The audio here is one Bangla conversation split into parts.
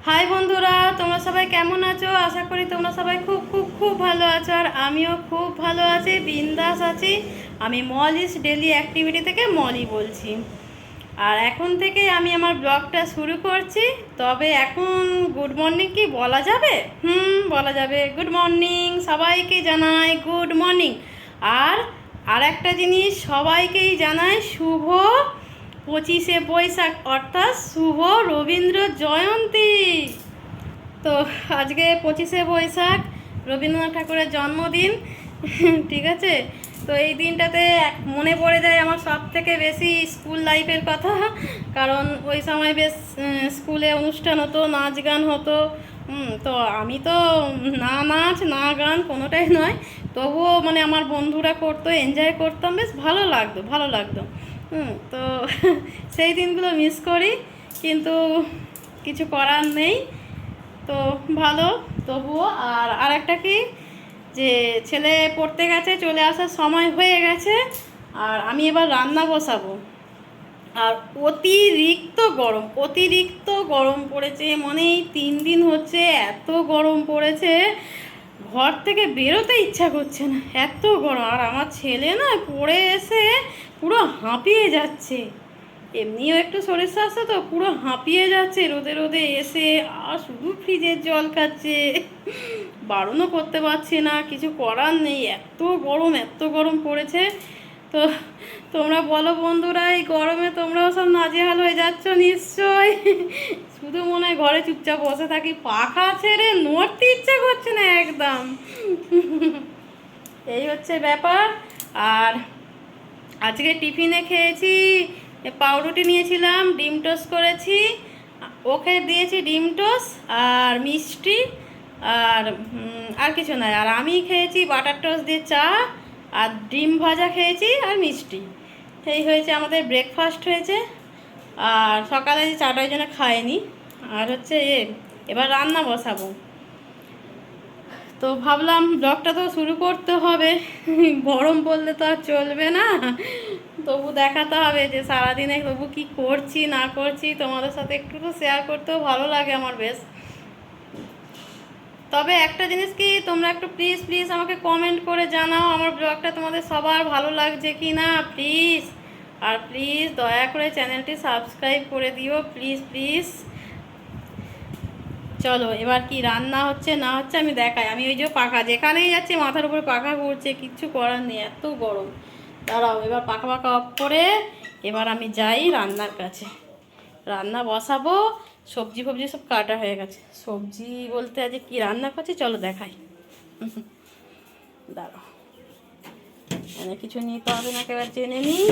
হাই বন্ধুরা, তোমরা সবাই কেমন আছো? আশা করি তোমরা সবাই খুব খুব খুব ভালো আছো। আর আমিও খুব ভালো আছি, বিন্দাস আছি। আমি মলিস ডেলি অ্যাক্টিভিটি থেকে মলি বলছি। আর এখন থেকে আমি আমার ব্লগটা শুরু করছি। তবে এখন গুড মর্নিং কি বলা যাবে? বলা যাবে। গুড মর্নিং সবাইকে জানাই, গুড মর্নিং। আর আর একটা জিনিস সবাইকেই জানাই, শুভ 25শে বৈশাখ, অর্থাৎ শুভ রবীন্দ্র জয়ন্তী। তো আজকে 25শে বৈশাখ, রবীন্দ্রনাথ ঠাকুরের জন্মদিন। ঠিক আছে, তো এই দিনটাতে মনে পড়ে যায় আমার সব থেকে বেশি স্কুল লাইফের কথা। কারণ ওই সময় বেশ স্কুলে অনুষ্ঠান হতো, নাচ গান হতো। তো আমি তো না নাচ না গান কোনোটাই নয়, তবুও মানে আমার বন্ধুরা করতো, এনজয় করতাম, বেশ ভালো লাগতো ভালো লাগতো। তো সেই দিনগুলো মিস করি, কিন্তু কিছু করার নেই। তো ভালো তবুও। আর আরেকটা কি, যে ছেলে পড়তে গেছে, চলে আসার সময় হয়ে গেছে, আর আমি এবার রান্না বসাবো। আর অতিরিক্ত গরম পড়েছে, মানে এই 3 দিন হচ্ছে এত গরম পড়েছে, ঘর থেকে বেরোতে ইচ্ছা করছে না, এত গরম। আর আমার ছেলে না পড়ে এসে পুরো হাঁপিয়ে যাচ্ছে। এমনিও একটু শরীর স্বাস্থ্য তো, পুরো হাঁপিয়ে যাচ্ছে রোদে রোদে এসে, আর শুধু ফ্রিজের জল খাচ্ছে। বারণও করতে পারছি না, কিছু করার নেই, এত গরম পড়েছে। তো তোমরা বলো বন্ধুরা, এই গরমে তোমরাও সব নাজেহাল হয়ে যাচ্ছ নিশ্চয়। শুধু মনে হয় ঘরে চুপচাপ বসে থাকি, পাখা ছেড়ে নড়তে ইচ্ছা করছে না একদম। এই হচ্ছে ব্যাপার। আর আজকে টিফিনে খেয়েছি, পাউরুটি নিয়েছিলাম, ডিম টোস্ট করেছি, ওকে দিয়েছি ডিম টোস্ট আর মিষ্টি। আর আর কিছু নয়। আর আমি খেয়েছি বাটার টোস্ট দিয়ে চা, আর ডিম ভাজা খেয়েছি আর মিষ্টি। এই হয়েছে আমাদের ব্রেকফাস্ট হয়েছে। আর সকালে যে চাটা ওই জন্য খাইনি। আর হচ্ছে এবার রান্না বসাবো। তো ভাবলাম ব্লগটা তো শুরু করতে হবে, গরম পড়লে তো আর চলবে না। তবু দেখাতে হবে যে সারাদিনে তবু কি করছি না করছি, তোমাদের সাথে একটু তো শেয়ার করতেও ভালো লাগে আমার বেশ। তবে একটা জিনিস কি, তোমরা একটু প্লিজ প্লিজ আমাকে কমেন্ট করে জানাও আমার ব্লগটা তোমাদের সবার ভালো লাগছে কি না, প্লিজ। আর প্লিজ দয়া করে চ্যানেলটি সাবস্ক্রাইব করে দিও, প্লিজ প্লিজ। চলো এবার কি রান্না হচ্ছে না হচ্ছে আমি দেখাই। আমি ওই যে পাখা যেখানেই যাচ্ছি মাথার উপরে পাখা ঘুরছে, কিচ্ছু করার নেই, এত গরম। দাঁড়াও, এবার পাখা পাখা অফ করে এবার আমি যাই রান্নার কাছে, রান্না বসাবো। সবজি ফবজি সব কাটা হয়ে গেছে। সবজি বলতে আজ কি রান্না করছি চলো দেখাই। দাঁড়াও, মানে কিছু নিতে হবে না, একেবারে জেনে নিই।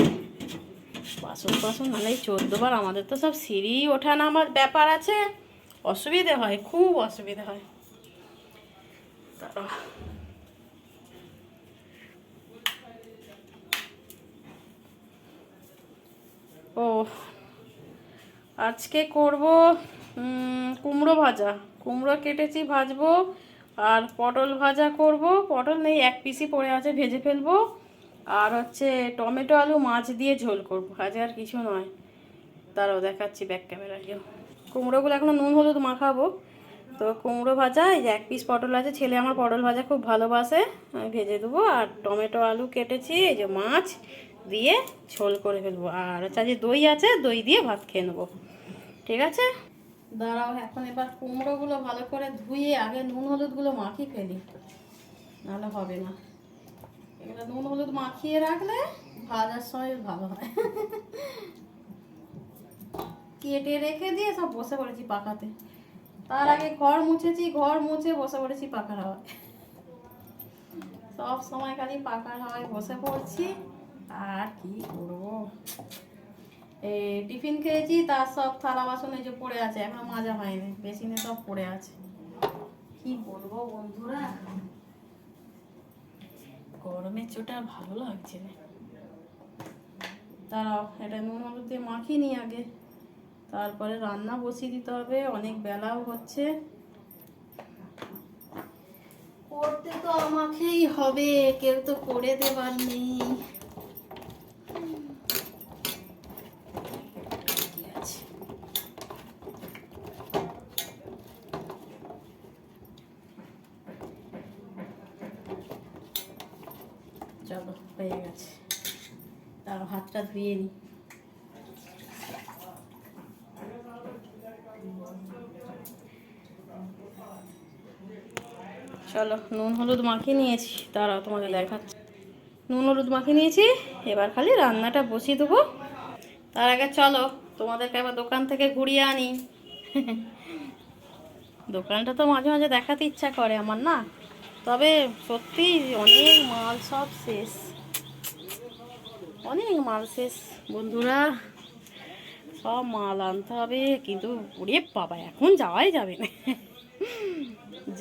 বাসন বাসন নাহলে 14 বার, আমাদের তো সব সিঁড়ি ওঠা নামার ব্যাপার আছে, অসুবিধে হয়, খুব অসুবিধে হয়। দাঁড়াও, ও আজকে করব কুমড়ো ভাজা। কুমড়ো কেটেছি, ভাজবো। আর পটল ভাজা করব, পটল নেই, 1 পিসই পড়ে আছে, ভেজে ফেলবো। আর হচ্ছে টমেটো আলু মাছ দিয়ে ঝোল করবো, আজ আর কিছু নয়। তারাও দেখাচ্ছি ব্যাক ক্যামেরায়। কুমড়োগুলো এখনও নুন হলুদ মাখাবো। তো কুমড়ো ভাজা, এই যে 1 পিস পটল আছে, ছেলে আমার পটল ভাজা খুব ভালোবাসে, আমি ভেজে দেবো। আর টমেটো আলু কেটেছি, এই যে মাছ দিয়ে ঝোল করে ফেলবো। আর হচ্ছে যে দই আছে, দই দিয়ে ভাত খেয়ে নেবো। ঠিক আছে, দাঁড়াও এখন এবার কুমড়োগুলো ভালো করে ধুয়ে আগে নুন হলুদগুলো মাখিয়ে ফেলি, নাহলে হবে না। এগুলো নুন হলুদ মাখিয়ে রাখলে ভাজার সময় ভালো হয়। কেটে রেখে দিয়ে সব বসে পড়েছি পাকাতে। তার আগে ঘর মুছেছি, ঘর মুছে বসে পড়েছি পাকার হাওয়ায়। সব সময় খালি পাকার হাওয়ায় বসে পড়ছি, আর কি করবো। এই টিফিন খেয়েছি, তার সব থালা বাসন এই যে পড়ে আছে, এখনো মাজা হয়নি, বেসিনে সব পড়ে আছে। কি বলবো বন্ধুরা, গরমের চোটে আর ভালো লাগছে না। দাঁড়াও, এটা নুন হলুদ দিয়ে মাখিয়ে নিই আগে, তারপরে রান্না বসিয়ে দিতে হবে, অনেক বেলাও হচ্ছে। করতে তো আমাকেই হবে, কেউ তো করে দেবার নেই। চলো হয়ে গেছে, তার হাতটা ধুয়ে নিই। চলো নুন হলুদ মাখিয়ে নিয়েছি, তারাও তোমাদের দেখাচ্ছি। নুন হলুদ মাখিয়ে নিয়েছি, এবার খালি রান্নাটা বসিয়ে দেবো। তার আগে চলো তোমাদেরকে আবার দোকান থেকে ঘুরিয়ে আনি। দোকানটা তো মাঝে মাঝে দেখাতে ইচ্ছা করে আমার না, তবে সত্যি অনেক মাল সব শেষ, অনেক মাল শেষ বন্ধুরা, সব মাল আনতে হবে। কিন্তু ওরে বাবা এখন যাওয়াই যাবে না,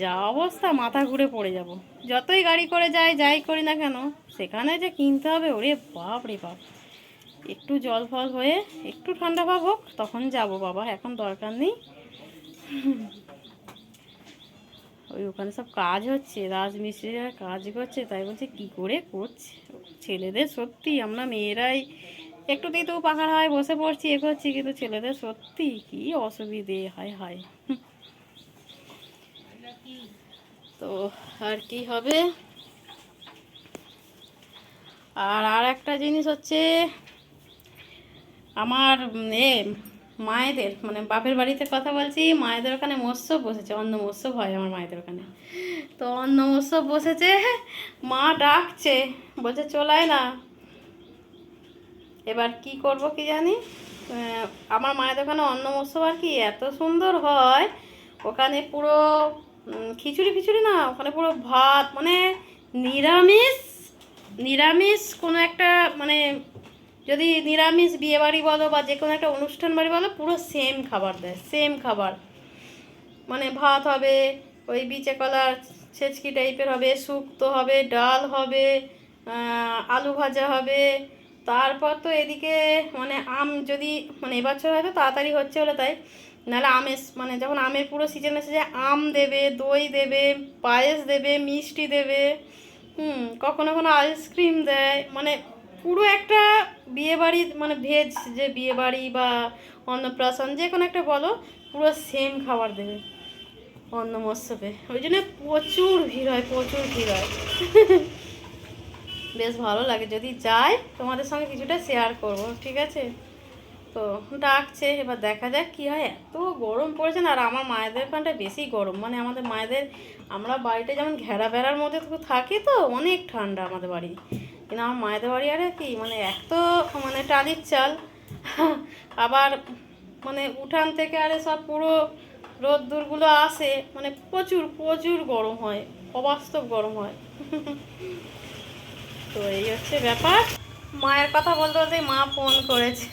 যা অবস্থা মাথা ঘুরে পড়ে যাব। যতই গাড়ি করে যাই করি না কেন, সেখানে যে কিনতে হবে, ওরে বাপ রে বাপ। একটু জল ফল হয়ে একটু ঠান্ডা ভাব হোক তখন যাব বাবা, এখন দরকার নেই। ওই ওখানে সব কাজ হচ্ছে, রাজমিস্ত্রিরা কাজ করছে, তাই বলছে কি করে করছে ছেলেদের। সত্যি আমরা মেয়েরাই একটুতেই তো পাখার হাওয়ায় বসে পড়ছি, এ করছি, কিন্তু ছেলেদের সত্যি কি অসুবিধে, হায় হায়। তো আর কি হবে। আর একটা জিনিস হচ্ছে, আমার মায়েদের মানে বাপের বাড়িতে কথা বলছি, মায়েদের ওখানে মৎস্য বসেছে, অন্ন মৎস্য হয় আমার মায়েদের ওখানে। তো অন্ন মৎস্য বসেছে, মা ডাকছে, বলছে চলায় না। এবার কি করব কি জানি। আমার মায়েদের ওখানে অন্ন মৎস্য আর কি এত সুন্দর হয়, ওখানে পুরো খিচুড়ি ফিচুড়ি না, ওখানে পুরো ভাত, মানে নিরামিষ নিরামিষ কোনো একটা, মানে যদি নিরামিষ বিয়ে বাড়ি বলো বা যে কোনো একটা অনুষ্ঠান বাড়ি বলো, পুরো সেম খাবার দেয়, সেম খাবার। মানে ভাত হবে, ওই বিচে কলার ছেচকি টাইপের হবে, শুক্তো হবে, ডাল হবে, আলু ভাজা হবে। তারপর তো এদিকে মানে আম, যদি মানে এবছর হয়তো তাড়াতাড়ি হচ্ছে বলে তাই, নাহলে আমের মানে যখন আমের পুরো সিজন এসেছে, আম দেবে, দই দেবে, পায়েস দেবে, মিষ্টি দেবে, কখনো কোনো আইসক্রিম দেয়। মানে পুরো একটা বিয়েবাড়ি, মানে ভেজ যে বিয়েবাড়ি বা অন্নপ্রাশন যে কোনো একটা বলো, পুরো সেম খাবার দেবে অন্ন মৎস্যতে। ওই জন্য প্রচুর ভিড় হয়, প্রচুর ভিড় হয়। বেশ ভালো লাগে, যদি যাই তোমাদের সঙ্গে কিছুটা শেয়ার করব, ঠিক আছে। তো ডাকছে, এবার দেখা যাক কী হয়। এত গরম পড়েছে না, আর আমার মায়েদের ওখানটা বেশি গরম, মানে আমাদের মায়েদের, আমরা বাড়িতে যেমন ঘেরা বেড়ার মধ্যে তো থাকি, তো অনেক ঠান্ডা আমাদের বাড়ি। কিন্তু আমার মায়েদের বাড়ি আরে কি, মানে এত মানে টালির চাল, আবার মানে উঠান থেকে আরে সব পুরো রোদ্দুরগুলো আসে, মানে প্রচুর প্রচুর গরম হয়, অবাস্তব গরম হয়। তো এই হচ্ছে ব্যাপার। মায়ের কথা বলতে বলতে মা ফোন করেছে।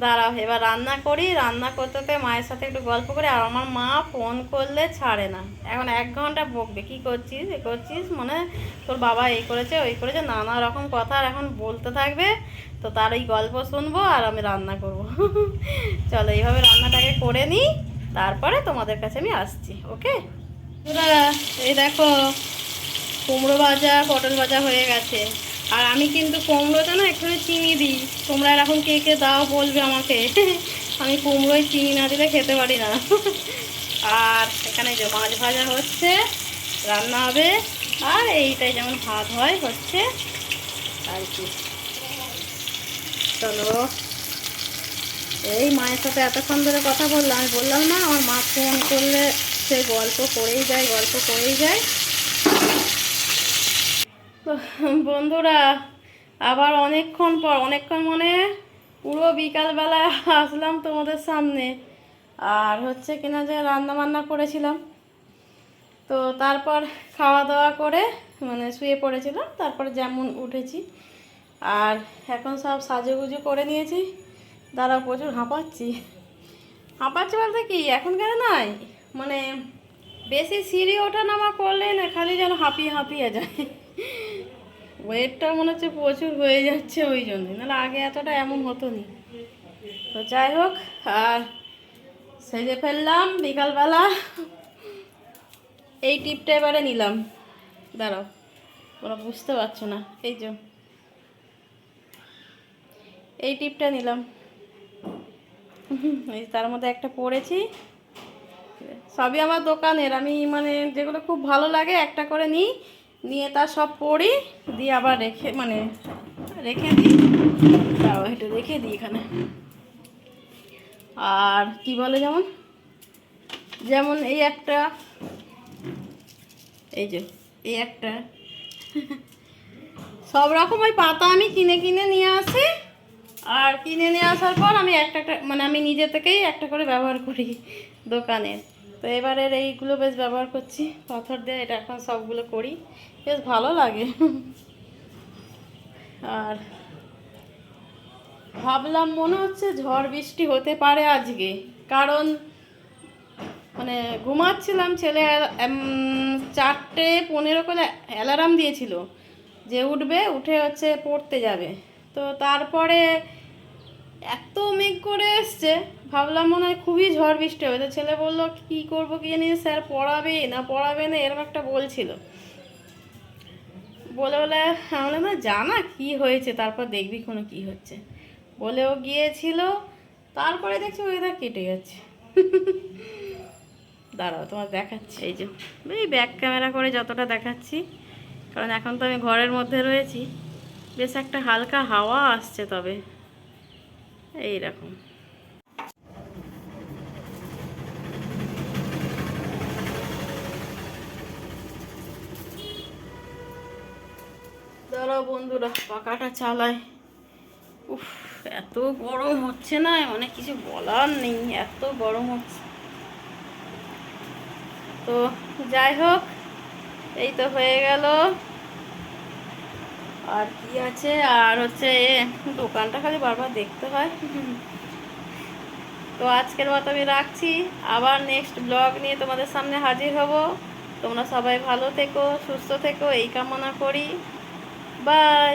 দাঁড়াও এবার রান্না করি, রান্না করতে করতে মায়ের সাথে একটু গল্প করি। আর আমার মা ফোন করলে ছাড়ে না, এখন 1 ঘন্টা বকবে, কী করছিস এ করছিস, মানে তোর বাবা এই করেছে ওই করেছে, নানা রকম কথা আর এখন বলতে থাকবে। তো তার ওই গল্প শুনবো আর আমি রান্না করব। চলো এইভাবে রান্নাটাকে করে নিই, তারপরে তোমাদের কাছে আমি আসছি, ওকে। এই দেখো কুমড়ো ভাজা পটল ভাজা হয়ে গেছে। আর আমি কিন্তু কুমড়োটা না একটু চিনি দিই, তোমরা এরকম কে কে দাও বলবে আমাকে। আমি কুমড়োয় চিনি না দিলে খেতে পারি না। আর এখানে যে মাছ ভাজা হচ্ছে, রান্না হবে, আর এইটাই যেমন ভাত হয় হচ্ছে আর কি। চলো এই মায়ের সাথে এতক্ষণ ধরে কথা বললাম, আমি বললাম না আমার মা ফোন করলে সে গল্প করেই যায়, গল্প করেই যায়। বন্ধুরা আবার অনেকক্ষণ পর, অনেকক্ষণ মানে পুরো বিকালবেলা আসলাম তোমাদের সামনে। আর হচ্ছে কিনা যে রান্না বান্না করেছিলাম, তো তারপর খাওয়া দাওয়া করে মানে শুয়ে পড়েছিলাম, তারপরে যেমন উঠেছি। আর এখন সব সাজুগুজু করে নিয়েছি। দাঁড়াও প্রচুর হাঁপাচ্ছি, হাঁপাচ্ছি বলতে কি এখনকার নাই, মানে বেশি সিঁড়ি ওঠা নামা করলে না খালি যেন হাঁপিয়ে হাঁপিয়ে যায়। ওয়েটটা মনে হচ্ছে প্রচুর হয়ে যাচ্ছে, ওই জন্যই, নাহলে আগে এতটা এমন হতো নি। তো যাই হোক, আর সেজে ফেললাম বিকালবেলা। এই টিপটা এবারে নিলাম, দাঁড়াও তোমরা বুঝতে পারছো না, এই যে এই টিপটা নিলাম, এই তার মধ্যে একটা পরেছি। সবই আমার দোকানের, আমি মানে যেগুলো খুব ভালো লাগে একটা করে নিই, নিয়ে তা সব পড়ি, দিয়ে আবার রেখে দিই। তাও এটা রেখে দিই এখানে। আর কি বলে, যেমন যেমন এই একটা, এই যে এই একটা, সব রকম ওই পাতা আমি কিনে কিনে নিয়ে আসি। আর কিনে নিয়ে আসার পর আমি একটা একটা আমি নিজে থেকেই একটা করে ব্যবহার করি দোকানের। তো এবারের এইগুলো বেশ ব্যবহার করছি, পাথর দিয়ে এটা এখন সবগুলো করি, বেশ ভালো লাগে। আর ভাবলাম মনে হচ্ছে ঝড় বৃষ্টি হতে পারে আজকে, কারণ ঘুমাচ্ছিলাম, ছেলে 4:15 করে অ্যালার্ম দিয়েছিল যে উঠবে, উঠে হচ্ছে পড়তে যাবে। তো তারপরে এত মেঘ করে এসছে, ভাবলাম মনে হয় খুবই ঝড় বৃষ্টি হবে। তো ছেলে বললো কী করবো কি জানি, স্যার পড়াবে না এরকম একটা বলছিল। বলে বলে আমরা না জানা কি হয়েছে, তারপর দেখবি কোনো কি হচ্ছে বলেও গিয়েছিল। তারপরে দেখছি ওয়েদার কেটে যাচ্ছে। দাঁড়াও তোমার দেখাচ্ছি, এই যে এই ব্যাক ক্যামেরা করে যতটা দেখাচ্ছি, কারণ এখন তো আমি ঘরের মধ্যে রয়েছি। বেশ একটা হালকা হাওয়া আসছে, তবে এই রকম। দাঁড়াও বন্ধুরা, পাখাটা চালায়। উফ, এত গরম হচ্ছে না, অনেক কিছু বলার নেই, এত গরম হচ্ছে। তো যাই হোক, এই তো হয়ে গেল। আর কি আছে, আর হচ্ছে দোকানটা খালি বারবার দেখতে হয়। তো আজকের মতো আমি রাখছি, আবার নেক্সট ব্লগ নিয়ে তোমাদের সামনে হাজির হব। তোমরা সবাই ভালো থেকো, সুস্থ থেকো, এই কামনা করি। বাই।